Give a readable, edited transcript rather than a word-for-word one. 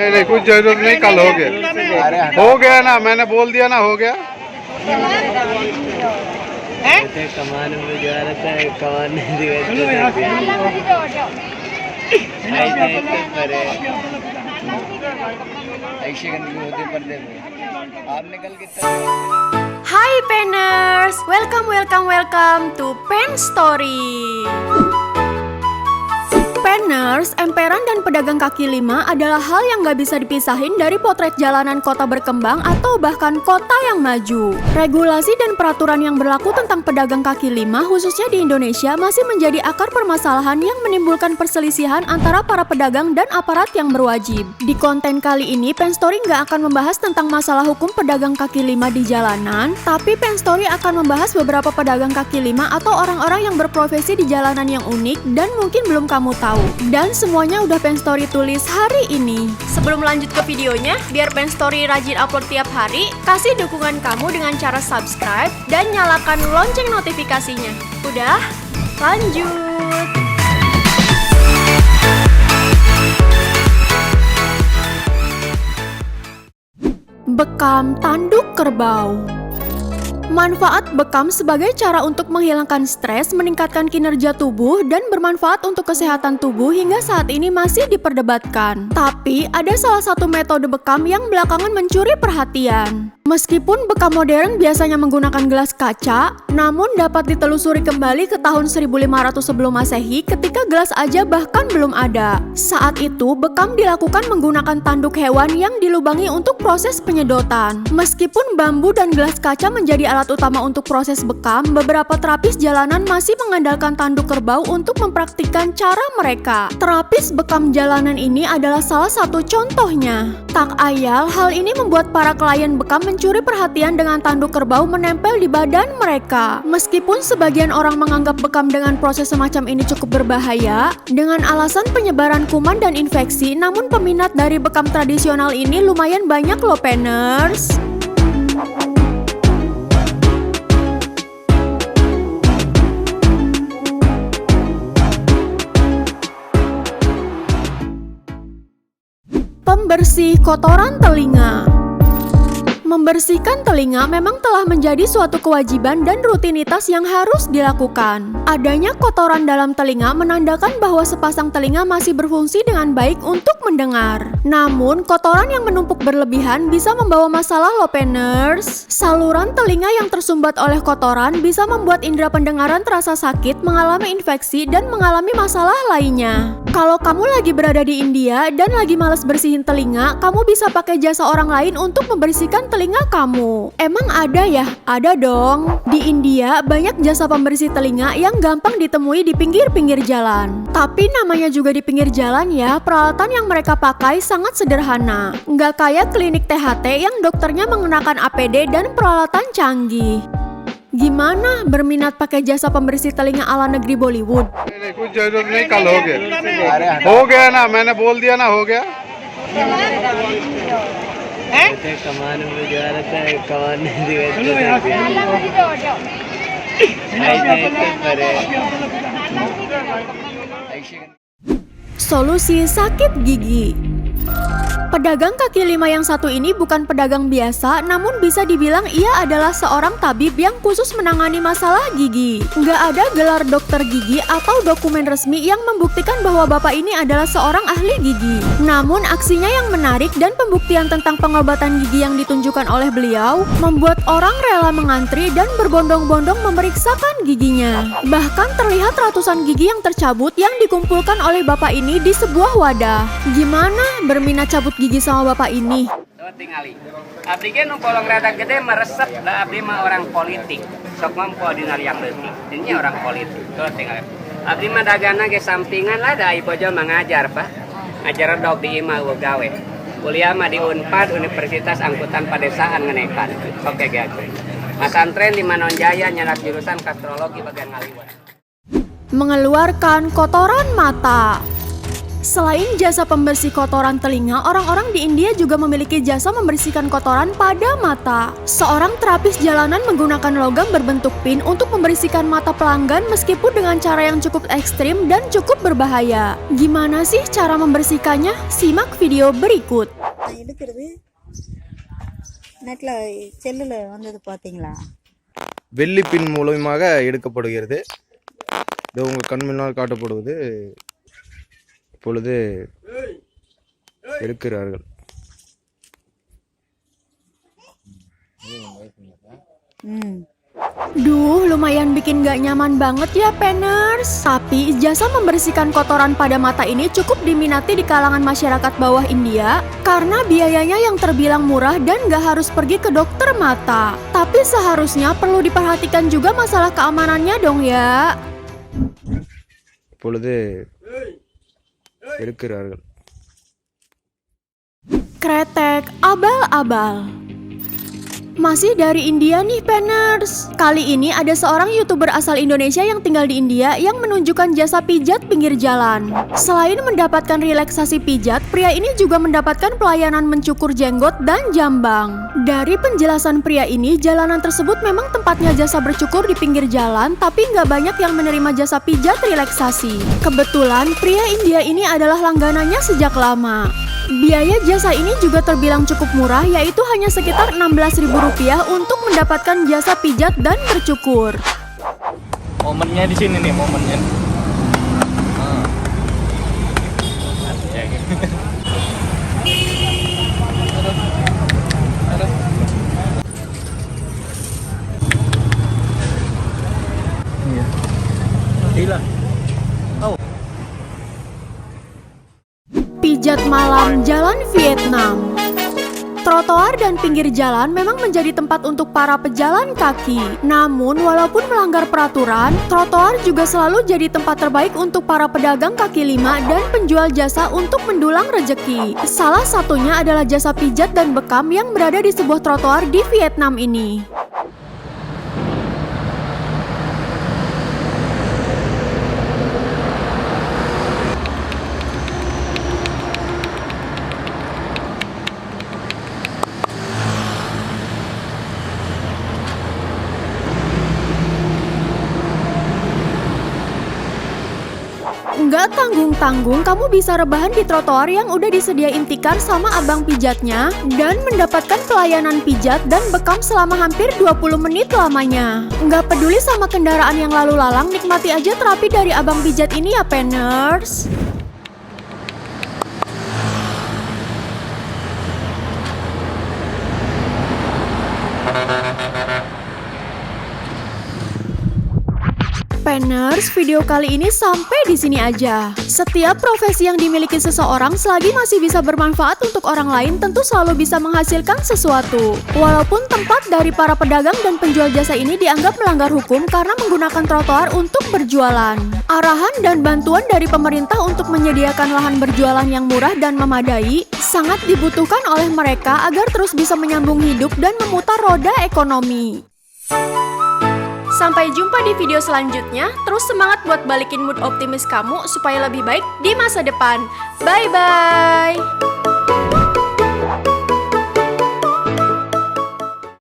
नहीं कुछ जरूरत नहीं, कल हो गया ना, मैंने बोल दिया ना, हो गया। कमान में जा रहा था, कमान नहीं Hai Penners, welcome to Pen Story. Penners, emperan dan pedagang kaki lima adalah hal yang gak bisa dipisahin dari potret jalanan kota berkembang atau bahkan kota yang maju. Regulasi dan peraturan yang berlaku tentang pedagang kaki lima khususnya di Indonesia masih menjadi akar permasalahan yang menimbulkan perselisihan antara para pedagang dan aparat yang berwajib. Di konten kali ini, Pen Story gak akan membahas tentang masalah hukum pedagang kaki lima di jalanan, tapi Pen Story akan membahas beberapa pedagang kaki lima atau orang-orang yang berprofesi di jalanan yang unik dan mungkin belum kamu tahu. Dan semuanya udah Pen Story tulis hari ini. Sebelum lanjut ke videonya, biar Pen Story rajin upload tiap hari, kasih dukungan kamu dengan cara subscribe dan nyalakan lonceng notifikasinya. Udah? Lanjut! Bekam tanduk kerbau. Manfaat bekam sebagai cara untuk menghilangkan stres, meningkatkan kinerja tubuh, dan bermanfaat untuk kesehatan tubuh hingga saat ini masih diperdebatkan. Tapi, ada salah satu metode bekam yang belakangan mencuri perhatian. Meskipun bekam modern biasanya menggunakan gelas kaca, namun dapat ditelusuri kembali ke tahun 1500 sebelum Masehi ketika gelas aja bahkan belum ada. Saat itu, bekam dilakukan menggunakan tanduk hewan yang dilubangi untuk proses penyedotan. Meskipun bambu dan gelas kaca menjadi alat utama untuk proses bekam, beberapa terapis jalanan masih mengandalkan tanduk kerbau untuk mempraktikkan cara mereka. Terapis bekam jalanan ini adalah salah satu contohnya. Tak ayal, hal ini membuat para klien bekam mencuri perhatian dengan tanduk kerbau menempel di badan mereka. Meskipun sebagian orang menganggap bekam dengan proses semacam ini cukup berbahaya, dengan alasan penyebaran kuman dan infeksi, namun peminat dari bekam tradisional ini lumayan banyak loh Penners. Pembersih kotoran telinga. Membersihkan telinga memang telah menjadi suatu kewajiban dan rutinitas yang harus dilakukan. Adanya kotoran dalam telinga menandakan bahwa sepasang telinga masih berfungsi dengan baik untuk mendengar. Namun, kotoran yang menumpuk berlebihan bisa membawa masalah loh Penners. Saluran telinga yang tersumbat oleh kotoran bisa membuat indera pendengaran terasa sakit, mengalami infeksi, dan mengalami masalah lainnya. Kalau kamu lagi berada di India dan lagi malas bersihin telinga, kamu bisa pakai jasa orang lain untuk membersihkan telinga kamu. Emang ada ya? Ada dong. Di India banyak jasa pembersih telinga yang gampang ditemui di pinggir-pinggir jalan. Tapi namanya juga di pinggir jalan ya, peralatan yang mereka pakai sangat sederhana. Nggak kayak klinik THT yang dokternya mengenakan APD dan peralatan canggih. Gimana? Berminat pakai jasa pembersih telinga ala negeri Bollywood? नहीं कुछ जरूरत नहीं, कल हो गया ना, मैंने बोल दिया ना, हो गया। कमान में जा रहा था, कमान नहीं Solusi sakit gigi. Pedagang kaki lima yang satu ini bukan pedagang biasa, namun bisa dibilang ia adalah seorang tabib yang khusus menangani masalah gigi. Nggak ada gelar dokter gigi atau dokumen resmi yang membuktikan bahwa bapak ini adalah seorang ahli gigi. Namun aksinya yang menarik dan pembuktian tentang pengobatan gigi yang ditunjukkan oleh beliau membuat orang rela mengantri dan berbondong-bondong memeriksakan giginya. Bahkan terlihat ratusan gigi yang tercabut yang dikumpulkan oleh bapak ini di sebuah wadah. Gimana berminat cabut gigi sama bapak ini? Tingali. Abdi ge nu kolong rada gede meresep da abdi mah orang politik. Sok mampu dinar yang leutik. Ini orang politik. Tuh tingali. Abdi mah dagana ge sampingan lah da ibojo mengajar, Pak. Ngajar dog di imah gawe. Kuliah mah di Unpad Universitas Angkutan Padesaan ngenekan. Sok ge atuh. Masantren di Manonjaya nyerat jurusan kastrologi bagian ngaliwat. Mengeluarkan kotoran mata. Selain jasa pembersih kotoran telinga, orang-orang di India juga memiliki jasa membersihkan kotoran pada mata. Seorang terapis jalanan menggunakan logam berbentuk pin untuk membersihkan mata pelanggan meskipun dengan cara yang cukup ekstrim dan cukup berbahaya. Gimana sih cara membersihkannya? Simak video berikut. எடுக்கிறது நெட்ல செல்லுல வந்தது பாத்தீங்களா? வெள்ளி பின் மூலமாக எடுக்கப்படுகிறது. இது உங்கள் கண் முன்னால் காட்டப்படுவது. இப்பொழுது எடுக்கிறார்கள். Duh, lumayan bikin gak nyaman banget ya Penners. Tapi jasa membersihkan kotoran pada mata ini cukup diminati di kalangan masyarakat bawah India karena biayanya yang terbilang murah dan gak harus pergi ke dokter mata. Tapi seharusnya perlu diperhatikan juga masalah keamanannya dong ya. இப்பொழுது எடுக்கிறார்கள். Kretek abal-abal. Masih dari India nih Penners. Kali ini ada seorang YouTuber asal Indonesia yang tinggal di India yang menunjukkan jasa pijat pinggir jalan. Selain mendapatkan relaksasi pijat, pria ini juga mendapatkan pelayanan mencukur jenggot dan jambang. Dari penjelasan pria ini, jalanan tersebut memang tempatnya jasa bercukur di pinggir jalan, tapi nggak banyak yang menerima jasa pijat relaksasi. Kebetulan pria India ini adalah langganannya sejak lama. Biaya jasa ini juga terbilang cukup murah, yaitu hanya sekitar Rp16.000 untuk mendapatkan jasa pijat dan bercukur. Momennya di sini nih, momennya. Hilang. Pijat malam jalan Vietnam. Trotoar dan pinggir jalan memang menjadi tempat untuk para pejalan kaki. Namun, walaupun melanggar peraturan, trotoar juga selalu jadi tempat terbaik untuk para pedagang kaki lima dan penjual jasa untuk mendulang rejeki. Salah satunya adalah jasa pijat dan bekam yang berada di sebuah trotoar di Vietnam ini. Nggak tanggung-tanggung, kamu bisa rebahan di trotoar yang udah disediain tikar sama abang pijatnya dan mendapatkan pelayanan pijat dan bekam selama hampir 20 menit lamanya. Nggak peduli sama kendaraan yang lalu lalang, nikmati aja terapi dari abang pijat ini ya Penners. Penners, video kali ini sampai di sini aja. Setiap profesi yang dimiliki seseorang selagi masih bisa bermanfaat untuk orang lain tentu selalu bisa menghasilkan sesuatu. Walaupun tempat dari para pedagang dan penjual jasa ini dianggap melanggar hukum karena menggunakan trotoar untuk berjualan. Arahan dan bantuan dari pemerintah untuk menyediakan lahan berjualan yang murah dan memadai sangat dibutuhkan oleh mereka agar terus bisa menyambung hidup dan memutar roda ekonomi. Sampai jumpa di video selanjutnya. Terus semangat buat balikin mood optimis kamu supaya lebih baik di masa depan. Bye-bye!